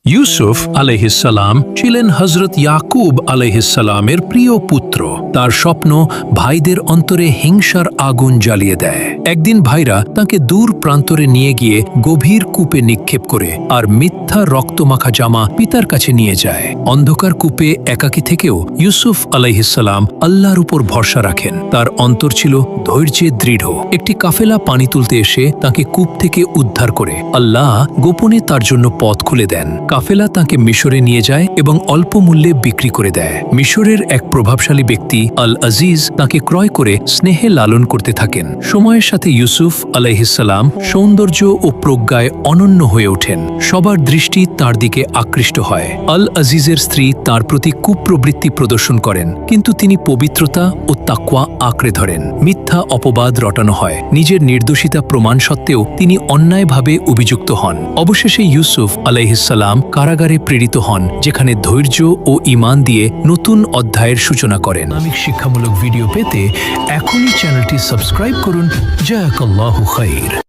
ইউসুফ আলাইহিসসালাম ছিলেন হযরত ইয়াকুব আলাইহিসসালামের প্রিয় পুত্র। তার স্বপ্ন ভাইদের অন্তরে হিংসার আগুন জ্বালিয়ে দেয়। একদিন ভাইরা তাকে দূর প্রান্তরে নিয়ে গিয়ে গভীর কূপে নিক্ষেপ করে আর মিথ্যা রক্তমাখা জামা পিতার কাছে নিয়ে যায়। অন্ধকার কূপে একাকী থেকেও ইউসুফ আলাইহিসসালাম আল্লাহর উপর ভরসা রাখেন। তার অন্তর ছিল ধৈর্যে দৃঢ়। একটি কাফেলা পানি তুলতে এসে তাকে কূপ থেকে উদ্ধার করে আল্লাহ গোপনে তার জন্য পথ খুলে দেন। কাফেলা তাকে মিশরে নিয়ে যায় এবং অল্প মূল্যে বিক্রি করে দেয়। মিশরের এক প্রভাবশালী ব্যক্তি আল আজিজ তাকে ক্রয় করে স্নেহে লালন করতে থাকেন। সময়ের সাথে ইউসুফ আলাইহিসসালাম সৌন্দর্য ও প্রজ্ঞায় অনন্য হয়ে ওঠেন। সবার দৃষ্টি তার দিকে আকৃষ্ট হয়। আল আজিজের স্ত্রী তার প্রতি কুপ্রবৃত্তি প্রদর্শন করেন, কিন্তু তিনি পবিত্রতা ও তাকওয়া আঁকড়ে ধরেন। মিথ্যা অপবাদ রটানো হয়। নিজের নির্দোষিতা প্রমাণ সত্ত্বেও তিনি অন্যায়ভাবে অভিযুক্ত হন। অবশেষে ইউসুফ আলাইহিসসালাম কারাগারে প্রেরিত হন, যেখানে ধৈর্য ও ঈমান দিয়ে নতুন অধ্যায়ের সূচনা করেন। ইসলামিক শিক্ষামূলক ভিডিও পেতে এখনই চ্যানেলটি সাবস্ক্রাইব করুন। জাযাকাল্লাহু খাইর।